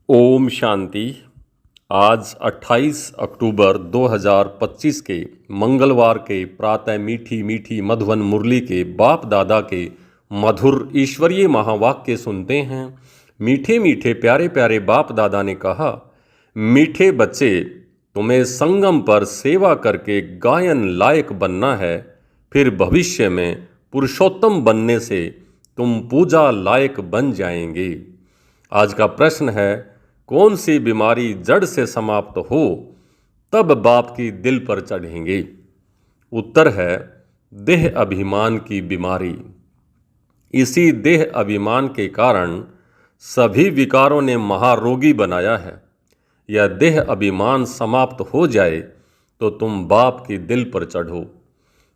ओम शांति। आज 28 अक्टूबर 2025 के मंगलवार के प्रातः मीठी मीठी मधुवन मुरली के बाप दादा के मधुर ईश्वरीय महावाक्य सुनते हैं। मीठे मीठे प्यारे प्यारे बाप दादा ने कहा, मीठे बच्चे, तुम्हें संगम पर सेवा करके गायन लायक बनना है, फिर भविष्य में पुरुषोत्तम बनने से तुम पूजा लायक बन जाएंगे। आज का प्रश्न है, कौन सी बीमारी जड़ से समाप्त हो तब बाप की दिल पर चढ़ेंगे? उत्तर है, देह अभिमान की बीमारी। इसी देह अभिमान के कारण सभी विकारों ने महारोगी बनाया है। यह देह अभिमान समाप्त हो जाए तो तुम बाप की दिल पर चढ़ो।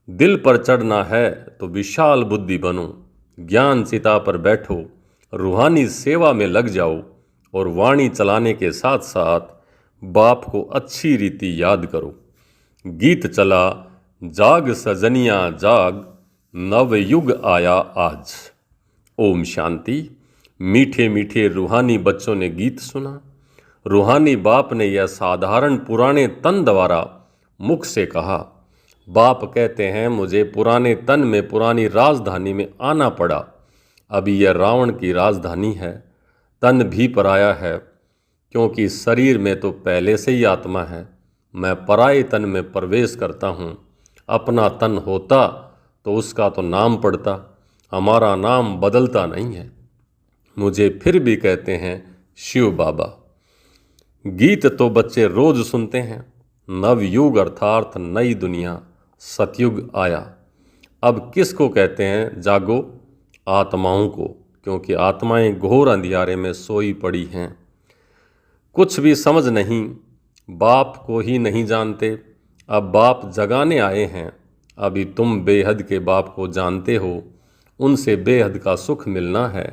दिल पर चढ़ना है तो विशाल बुद्धि बनो, ज्ञान चिता पर बैठो, रूहानी सेवा में लग जाओ और वाणी चलाने के साथ साथ बाप को अच्छी रीति याद करो। गीत चला, जाग सजनिया जाग, नवयुग आया आज। ओम शांति। मीठे मीठे रूहानी बच्चों ने गीत सुना। रूहानी बाप ने यह साधारण पुराने तन द्वारा मुख से कहा। बाप कहते हैं, मुझे पुराने तन में पुरानी राजधानी में आना पड़ा। अभी यह रावण की राजधानी है। तन भी पराया है, क्योंकि शरीर में तो पहले से ही आत्मा है। मैं पराये तन में प्रवेश करता हूँ। अपना तन होता तो उसका तो नाम पड़ता, हमारा नाम बदलता नहीं है। मुझे फिर भी कहते हैं शिव बाबा। गीत तो बच्चे रोज सुनते हैं। नवयुग अर्थात नई दुनिया, सतयुग आया। अब किसको कहते हैं जागो? आत्माओं को, क्योंकि आत्माएं घोर अंधियारे में सोई पड़ी हैं। कुछ भी समझ नहीं, बाप को ही नहीं जानते। अब बाप जगाने आए हैं। अभी तुम बेहद के बाप को जानते हो। उनसे बेहद का सुख मिलना है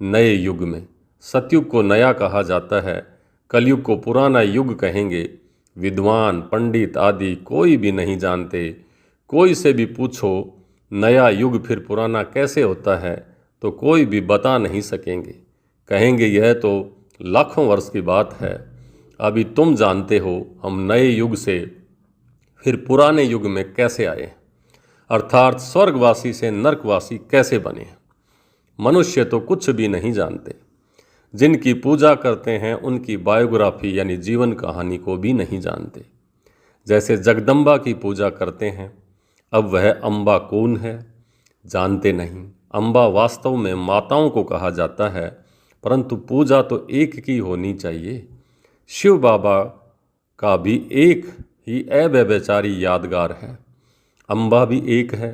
नए युग में। सतयुग को नया कहा जाता है, कलयुग को पुराना युग कहेंगे। विद्वान पंडित आदि कोई भी नहीं जानते। कोई से भी पूछो नया युग फिर पुराना कैसे होता है तो कोई भी बता नहीं सकेंगे। कहेंगे यह तो लाखों वर्ष की बात है। अभी तुम जानते हो हम नए युग से फिर पुराने युग में कैसे आए, अर्थात स्वर्गवासी से नरकवासी कैसे बने। मनुष्य तो कुछ भी नहीं जानते। जिनकी पूजा करते हैं उनकी बायोग्राफी यानी जीवन कहानी को भी नहीं जानते। जैसे जगदम्बा की पूजा करते हैं, अब वह अम्बा कौन है जानते नहीं। अम्बा वास्तव में माताओं को कहा जाता है, परंतु पूजा तो एक की होनी चाहिए। शिव बाबा का भी एक ही अव्यभिचारी यादगार है। अम्बा भी एक है,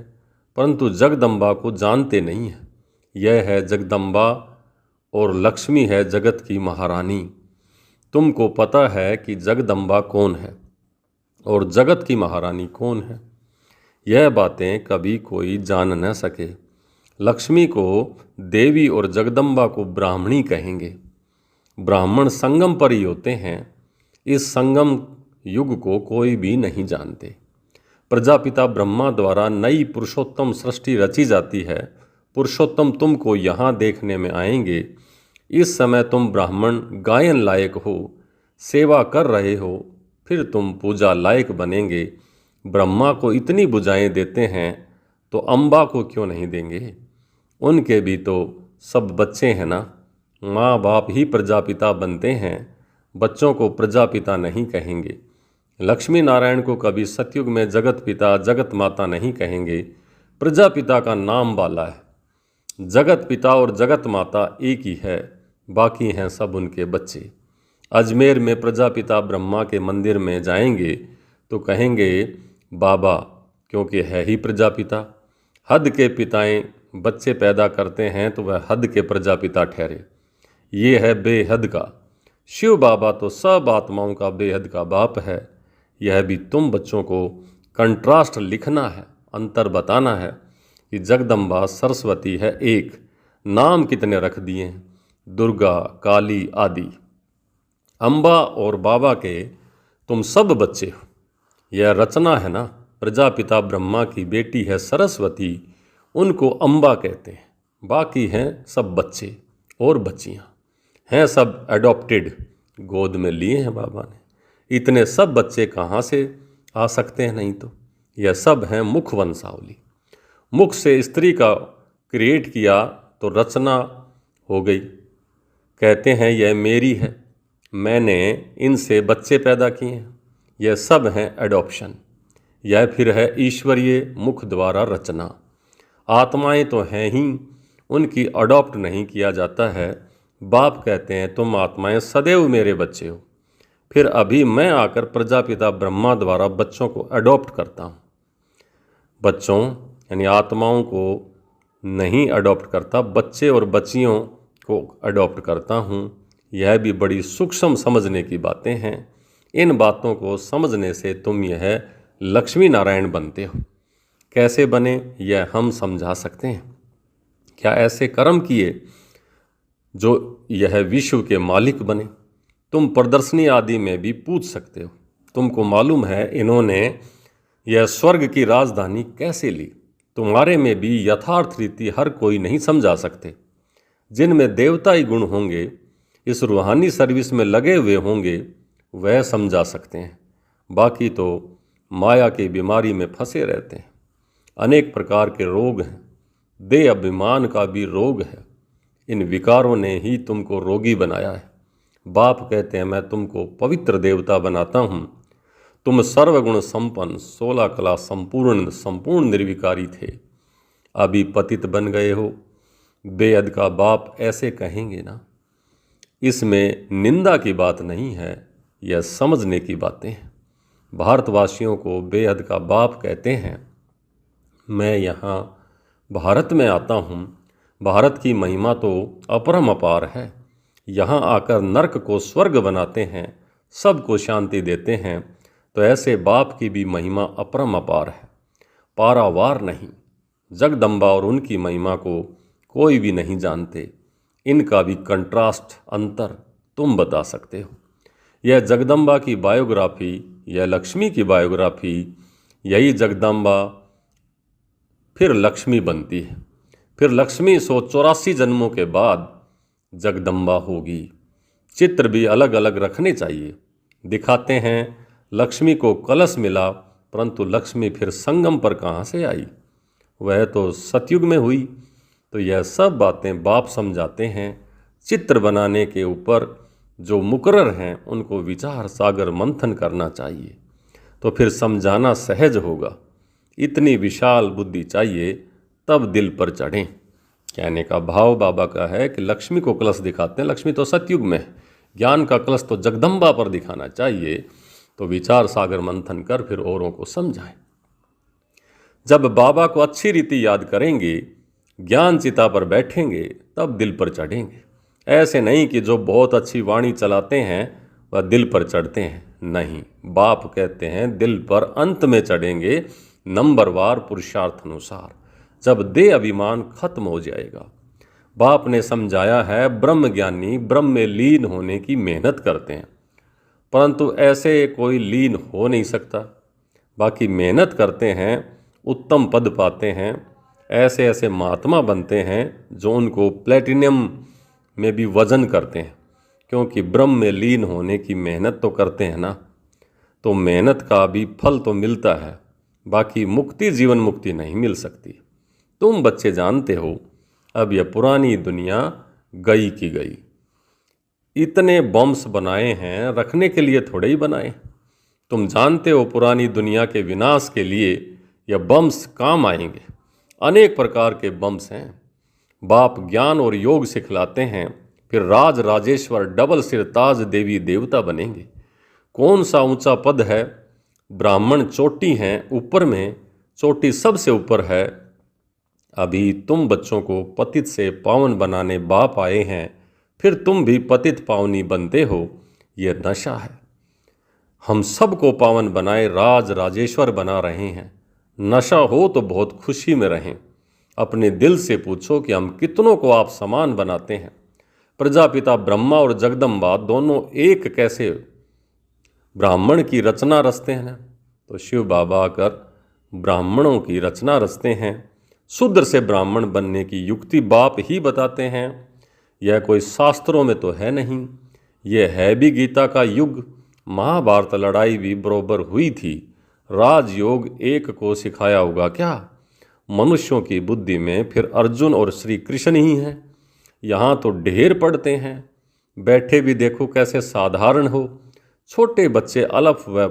परंतु जगदम्बा को जानते नहीं है। यह है जगदम्बा और लक्ष्मी है जगत की महारानी। तुमको पता है कि जगदम्बा कौन है और जगत की महारानी कौन है। यह बातें कभी कोई जान न सके। लक्ष्मी को देवी और जगदम्बा को ब्राह्मणी कहेंगे। ब्राह्मण संगम पर ही होते हैं। इस संगम युग को कोई भी नहीं जानते। प्रजापिता ब्रह्मा द्वारा नई पुरुषोत्तम सृष्टि रची जाती है। पुरुषोत्तम तुमको यहाँ देखने में आएंगे। इस समय तुम ब्राह्मण गायन लायक हो, सेवा कर रहे हो, फिर तुम पूजा लायक बनेंगे। ब्रह्मा को इतनी बुझाएं देते हैं तो अम्बा को क्यों नहीं देंगे? उनके भी तो सब बच्चे हैं ना। माँ बाप ही प्रजापिता बनते हैं, बच्चों को प्रजापिता नहीं कहेंगे। लक्ष्मी नारायण को कभी सतयुग में जगत पिता जगत माता नहीं कहेंगे। प्रजापिता का नाम वाला है। जगत पिता और जगत माता एक ही है, बाकी हैं सब उनके बच्चे। अजमेर में प्रजापिता ब्रह्मा के मंदिर में जाएंगे तो कहेंगे बाबा, क्योंकि है ही प्रजापिता। हद के पिताएं बच्चे पैदा करते हैं तो वह हद के प्रजापिता ठहरे। ये है बेहद का। शिव बाबा तो सब आत्माओं का बेहद का बाप है। यह भी तुम बच्चों को कंट्रास्ट लिखना है, अंतर बताना है कि जगदम्बा सरस्वती है एक। नाम कितने रख दिए हैं, दुर्गा काली आदि। अम्बा और बाबा के तुम सब बच्चे हो। यह रचना है ना। प्रजापिता ब्रह्मा की बेटी है सरस्वती, उनको अम्बा कहते हैं। बाकी हैं सब बच्चे और बच्चियाँ, हैं सब एडॉप्टेड। गोद में लिए हैं बाबा ने। इतने सब बच्चे कहाँ से आ सकते हैं? नहीं तो यह सब हैं मुख वंशावली। मुख से स्त्री का क्रिएट किया तो रचना हो गई। कहते हैं यह मेरी है, मैंने इनसे बच्चे पैदा किए हैं। यह सब हैं एडॉप्शन। यह फिर है ईश्वरीय मुख द्वारा रचना। आत्माएं तो हैं ही, उनकी अडॉप्ट नहीं किया जाता है। बाप कहते हैं तुम आत्माएं सदैव मेरे बच्चे हो। फिर अभी मैं आकर प्रजापिता ब्रह्मा द्वारा बच्चों को अडॉप्ट करता हूँ। बच्चों यानी आत्माओं को नहीं अडॉप्ट करता, बच्चे और बच्चियों को अडॉप्ट करता हूँ। यह भी बड़ी सूक्ष्म समझने की बातें हैं। इन बातों को समझने से तुम यह लक्ष्मी नारायण बनते हो। कैसे बने यह हम समझा सकते हैं। क्या ऐसे कर्म किए जो यह विश्व के मालिक बने? तुम प्रदर्शनी आदि में भी पूछ सकते हो। तुमको मालूम है इन्होंने यह स्वर्ग की राजधानी कैसे ली। तुम्हारे में भी यथार्थ रीति हर कोई नहीं समझा सकते। जिनमें देवताई गुण होंगे, इस रूहानी सर्विस में लगे हुए होंगे, वह समझा सकते हैं। बाकी तो माया की बीमारी में फंसे रहते हैं। अनेक प्रकार के रोग हैं। देह अभिमान का भी रोग है। इन विकारों ने ही तुमको रोगी बनाया है। बाप कहते हैं मैं तुमको पवित्र देवता बनाता हूँ। तुम सर्वगुण संपन्न 16 कला संपूर्ण निर्विकारी थे, अभी पतित बन गए हो। बेअद का बाप ऐसे कहेंगे ना। इसमें निंदा की बात नहीं है, यह समझने की बातें हैं। भारतवासियों को बेअद का बाप कहते हैं। मैं यहाँ भारत में आता हूँ। भारत की महिमा तो अपरम अपार है। यहाँ आकर नरक को स्वर्ग बनाते हैं, सबको शांति देते हैं। तो ऐसे बाप की भी महिमा अपरम अपार है, पारावार नहीं। जगदम्बा और उनकी महिमा को कोई भी नहीं जानते। इनका भी कंट्रास्ट अंतर तुम बता सकते हो। यह जगदम्बा की बायोग्राफी, यह लक्ष्मी की बायोग्राफी, यही जगदम्बा फिर लक्ष्मी बनती है। फिर लक्ष्मी 184 जन्मों के बाद जगदम्बा होगी। चित्र भी अलग अलग रखने चाहिए। दिखाते हैं लक्ष्मी को कलश मिला, परंतु लक्ष्मी फिर संगम पर कहाँ से आई? वह तो सतयुग में हुई। तो यह सब बातें बाप समझाते हैं। चित्र बनाने के ऊपर जो मुकर्रर हैं उनको विचार सागर मंथन करना चाहिए, तो फिर समझाना सहज होगा। इतनी विशाल बुद्धि चाहिए, तब दिल पर चढ़ें। कहने का भाव बाबा का है कि लक्ष्मी को कलश दिखाते हैं, लक्ष्मी तो सतयुग में है। ज्ञान का कलश तो जगदम्बा पर दिखाना चाहिए। तो विचार सागर मंथन कर फिर औरों को समझाएं। जब बाबा को अच्छी रीति याद करेंगे, ज्ञान चिता पर बैठेंगे, तब दिल पर चढ़ेंगे। ऐसे नहीं कि जो बहुत अच्छी वाणी चलाते हैं वह दिल पर चढ़ते हैं। नहीं, बाप कहते हैं दिल पर अंत में चढ़ेंगे, नंबरवार पुरुषार्थ अनुसार, जब देह अभिमान खत्म हो जाएगा। बाप ने समझाया है ब्रह्म ज्ञानी ब्रह्म में लीन होने की मेहनत करते हैं, परंतु ऐसे कोई लीन हो नहीं सकता। बाकी मेहनत करते हैं, उत्तम पद पाते हैं। ऐसे ऐसे महात्मा बनते हैं जो उनको प्लेटिनियम में भी वजन करते हैं, क्योंकि ब्रह्म में लीन होने की मेहनत तो करते हैं ना। तो मेहनत का भी फल तो मिलता है, बाकी मुक्ति जीवन मुक्ति नहीं मिल सकती। तुम बच्चे जानते हो, अब यह पुरानी दुनिया गई की गई। इतने बम्स बनाए हैं, रखने के लिए थोड़े ही बनाए। तुम जानते हो पुरानी दुनिया के विनाश के लिए यह बम्स काम आएंगे। अनेक प्रकार के बम्स हैं। बाप ज्ञान और योग सिखलाते हैं, फिर राज राजेश्वर डबल सिर ताज देवी देवता बनेंगे। कौन सा ऊंचा पद है? ब्राह्मण चोटी हैं, ऊपर में चोटी सबसे ऊपर है। अभी तुम बच्चों को पतित से पावन बनाने बाप आए हैं, फिर तुम भी पतित पावनी बनते हो। यह नशा है। हम सबको पावन बनाए राज राजेश्वर बना रहे हैं। नशा हो तो बहुत खुशी में रहें। अपने दिल से पूछो कि हम कितनों को आप समान बनाते हैं। प्रजापिता ब्रह्मा और जगदम्बा दोनों एक कैसे ब्राह्मण की रचना रचते हैं ना? तो शिव बाबा आकर ब्राह्मणों की रचना रचते हैं। शूद्र से ब्राह्मण बनने की युक्ति बाप ही बताते हैं। यह कोई शास्त्रों में तो है नहीं, ये है भी गीता का युग, महाभारत लड़ाई भी बरोबर हुई थी। राजयोग एक को सिखाया होगा क्या? मनुष्यों की बुद्धि में फिर अर्जुन और श्री कृष्ण ही हैं। यहाँ तो ढेर पढ़ते हैं, बैठे भी देखो कैसे साधारण हो। छोटे बच्चे अलफ व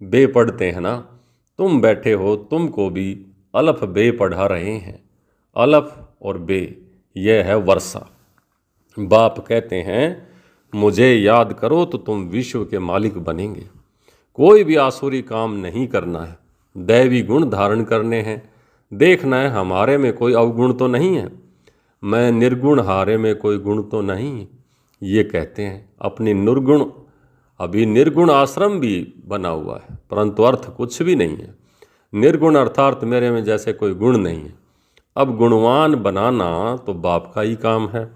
बे पढ़ते हैं ना, तुम बैठे हो, तुमको भी अलफ बे पढ़ा रहे हैं। अलफ और बे, यह है वर्षा। बाप कहते हैं मुझे याद करो तो तुम विश्व के मालिक बनेंगे। कोई भी आसुरी काम नहीं करना है, दैवी गुण धारण करने हैं। देखना है हमारे में कोई अवगुण तो नहीं है, मैं निर्गुण हारे में कोई गुण तो नहीं। ये कहते हैं अपनी निर्गुण, अभी निर्गुण आश्रम भी बना हुआ है, परंतु अर्थ कुछ भी नहीं है। निर्गुण अर्थात मेरे में जैसे कोई गुण नहीं है। अब गुणवान बनाना तो बाप का ही काम है।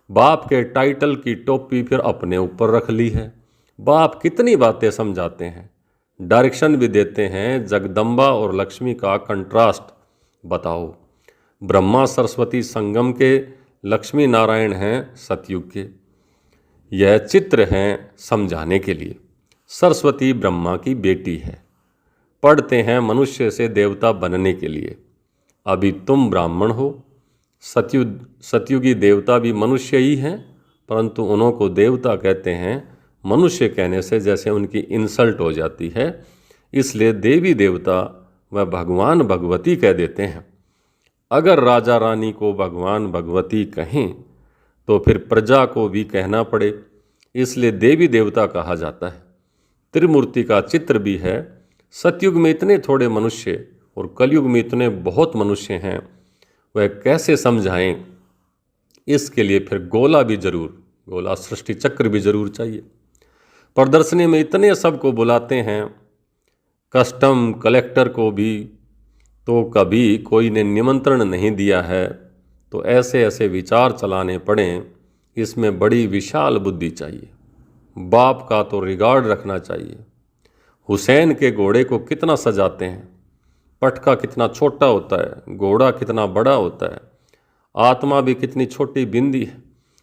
बाप के टाइटल की टोपी फिर अपने ऊपर रख ली है। बाप कितनी बातें समझाते हैं, डायरेक्शन भी देते हैं। जगदम्बा और लक्ष्मी का कंट्रास्ट बताओ। ब्रह्मा सरस्वती संगम के, लक्ष्मी नारायण हैं सतयुग के। यह चित्र हैं समझाने के लिए। सरस्वती ब्रह्मा की बेटी है, पढ़ते हैं मनुष्य से देवता बनने के लिए। अभी तुम ब्राह्मण हो। सतयुगी देवता भी मनुष्य ही हैं, परंतु उन्हों को देवता कहते हैं। मनुष्य कहने से जैसे उनकी इंसल्ट हो जाती है, इसलिए देवी देवता व भगवान भगवती कह देते हैं। अगर राजा रानी को भगवान भगवती कहें तो फिर प्रजा को भी कहना पड़े, इसलिए देवी देवता कहा जाता है। त्रिमूर्ति का चित्र भी है। सतयुग में इतने थोड़े मनुष्य और कलयुग में इतने बहुत मनुष्य हैं, वह कैसे समझाएं? इसके लिए फिर गोला भी जरूर, गोला सृष्टि चक्र भी जरूर चाहिए। प्रदर्शनी में इतने सबको बुलाते हैं, कस्टम कलेक्टर को भी, तो कभी कोई ने निमंत्रण नहीं दिया है। तो ऐसे ऐसे विचार चलाने पड़ें, इसमें बड़ी विशाल बुद्धि चाहिए। बाप का तो रिगार्ड रखना चाहिए। हुसैन के घोड़े को कितना सजाते हैं, पटका कितना छोटा होता है, घोड़ा कितना बड़ा होता है। आत्मा भी कितनी छोटी बिंदी है,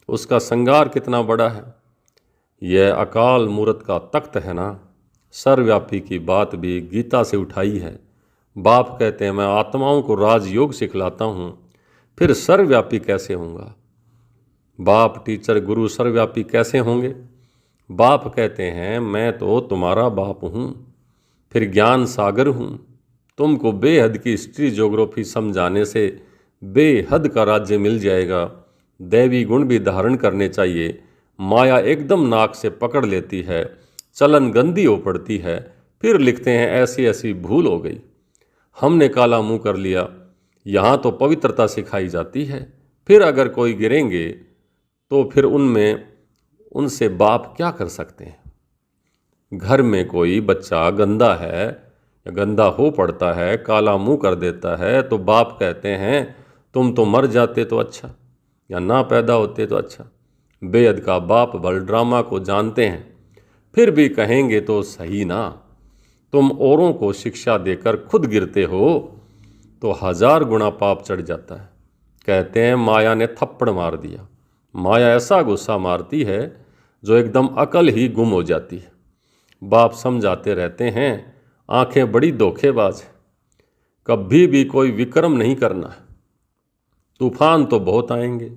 उसका श्रृंगार कितना बड़ा है। यह अकाल मूर्त का तख्त है ना। सर्वव्यापी की बात भी गीता से उठाई है। बाप कहते हैं मैं आत्माओं को राजयोग सिखलाता हूँ, फिर सर्वव्यापी कैसे होऊंगा? बाप टीचर गुरु सर्वव्यापी कैसे होंगे? बाप कहते हैं मैं तो तुम्हारा बाप हूँ, फिर ज्ञान सागर हूँ। तुमको बेहद की हिस्ट्री ज्योग्राफी समझाने से बेहद का राज्य मिल जाएगा। दैवी गुण भी धारण करने चाहिए। माया एकदम नाक से पकड़ लेती है, चलन गंदी हो पड़ती है, फिर लिखते हैं ऐसी ऐसी भूल हो गई, हमने काला मुंह कर लिया। यहाँ तो पवित्रता सिखाई जाती है। फिर अगर कोई गिरेंगे तो फिर उनसे बाप क्या कर सकते हैं? घर में कोई बच्चा गंदा है या गंदा हो पड़ता है, काला मुंह कर देता है, तो बाप कहते हैं तुम तो मर जाते तो अच्छा, या ना पैदा होते तो अच्छा। बेअद का बाप बलड्रामा को जानते हैं, फिर भी कहेंगे तो सही ना। तुम औरों को शिक्षा देकर खुद गिरते हो तो 1000 गुना पाप चढ़ जाता है। कहते हैं माया ने थप्पड़ मार दिया। माया ऐसा गुस्सा मारती है जो एकदम अकल ही गुम हो जाती है। बाप समझाते रहते हैं आंखें बड़ी धोखेबाज है, कभी भी कोई विक्रम नहीं करना है। तूफान तो बहुत आएंगे,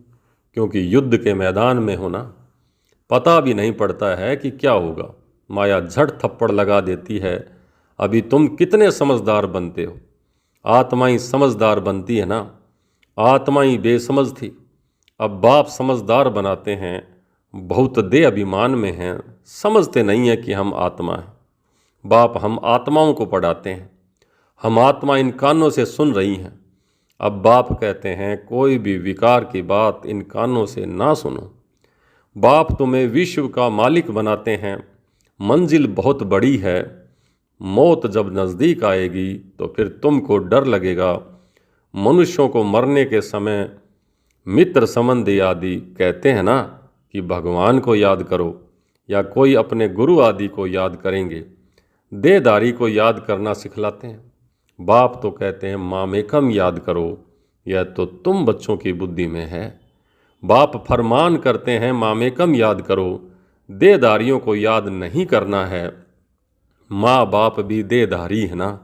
क्योंकि युद्ध के मैदान में होना पता भी नहीं पड़ता है कि क्या होगा। माया झट थप्पड़ लगा देती है। अभी तुम कितने समझदार बनते हो। आत्मा ही समझदार बनती है ना, आत्मा ही बेसमझ थी। अब बाप समझदार बनाते हैं। बहुत दे अभिमान में हैं, समझते नहीं है कि हम आत्मा हैं। बाप हम आत्माओं को पढ़ाते हैं। हम आत्मा इन कानों से सुन रही हैं। अब बाप कहते हैं कोई भी विकार की बात इन कानों से ना सुनो। बाप तुम्हें विश्व का मालिक बनाते हैं। मंजिल बहुत बड़ी है। मौत जब नज़दीक आएगी तो फिर तुमको डर लगेगा। मनुष्यों को मरने के समय मित्र संबंधी आदि कहते हैं ना कि भगवान को याद करो, या कोई अपने गुरु आदि को याद करेंगे। देहधारी को याद करना सिखलाते हैं। बाप तो कहते हैं मामेकम याद करो, यह तो तुम बच्चों की बुद्धि में है। बाप फरमान करते हैं मामेकम याद करो, देहधारियों को याद नहीं करना है। माँ बाप भी देहधारी है ना।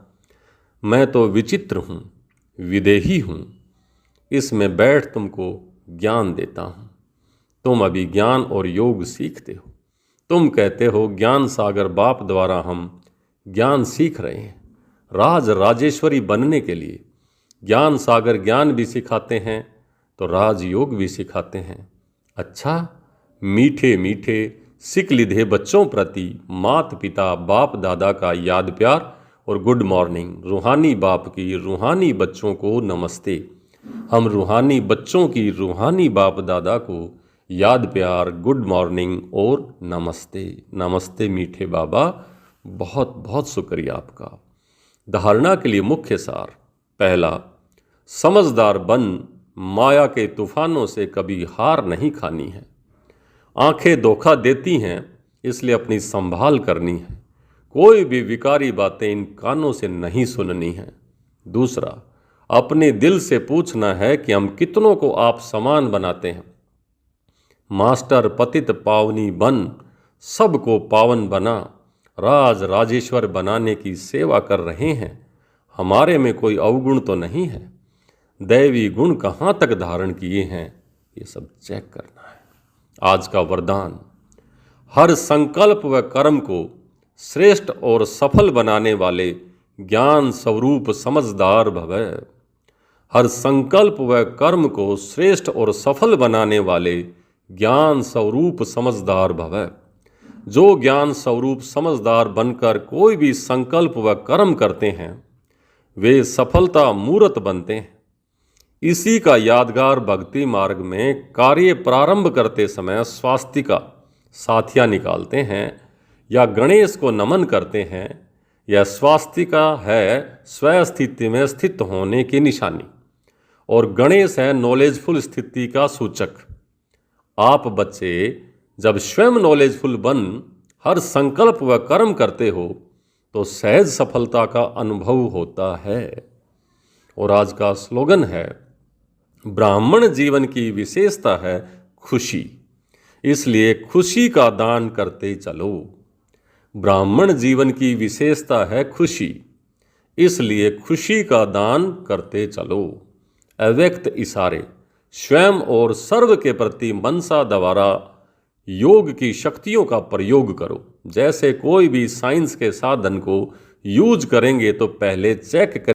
मैं तो विचित्र हूँ, विदेही हूँ, इसमें बैठ तुमको ज्ञान देता हूँ। तुम अभी ज्ञान और योग सीखते हो। तुम कहते हो ज्ञान सागर बाप द्वारा हम ज्ञान सीख रहे हैं। राज राजेश्वरी बनने के लिए ज्ञान सागर ज्ञान भी सिखाते हैं तो राजयोग भी सिखाते हैं। अच्छा, मीठे मीठे सिक लिधे बच्चों प्रति मात पिता बाप दादा का याद प्यार और गुड मॉर्निंग। रूहानी बाप की रूहानी बच्चों को नमस्ते। हम रूहानी बच्चों की रूहानी बाप दादा को याद प्यार, गुड मॉर्निंग और नमस्ते। नमस्ते मीठे बाबा, बहुत बहुत शुक्रिया आपका। धारणा के लिए मुख्य सार। पहला, समझदार बन, माया के तूफानों से कभी हार नहीं खानी है। आंखें धोखा देती हैं, इसलिए अपनी संभाल करनी है। कोई भी विकारी बातें इन कानों से नहीं सुननी है। दूसरा, अपने दिल से पूछना है कि हम कितनों को आप समान बनाते हैं। मास्टर पतित पावनी बन, सबको पावन बना, राज राजेश्वर बनाने की सेवा कर रहे हैं। हमारे में कोई अवगुण तो नहीं है। दैवी गुण कहाँ तक धारण किए हैं, ये सब चेक करना है। आज का वरदान, हर संकल्प व कर्म को श्रेष्ठ और सफल बनाने वाले ज्ञान स्वरूप समझदार भव। हर संकल्प व कर्म को श्रेष्ठ और सफल बनाने वाले ज्ञान स्वरूप समझदार भव। जो ज्ञान स्वरूप समझदार बनकर कोई भी संकल्प व कर्म करते हैं, वे सफलता मूर्त बनते हैं। इसी का यादगार भक्ति मार्ग में कार्य प्रारंभ करते समय स्वास्तिका साथिया निकालते हैं या गणेश को नमन करते हैं। यह स्वास्तिका है स्वस्थिति में स्थित होने की निशानी और गणेश है नॉलेजफुल स्थिति का सूचक। आप बच्चे जब स्वयं नॉलेजफुल बन हर संकल्प व कर्म करते हो तो सहज सफलता का अनुभव होता है। और आज का स्लोगन है, ब्राह्मण जीवन की विशेषता है खुशी, इसलिए खुशी का दान करते चलो। ब्राह्मण जीवन की विशेषता है खुशी, इसलिए खुशी का दान करते चलो। अव्यक्त इशारे, स्वयं और सर्व के प्रति मनसा द्वारा योग की शक्तियों का प्रयोग करो। जैसे कोई भी साइंस के साधन को यूज करेंगे तो पहले चेक करें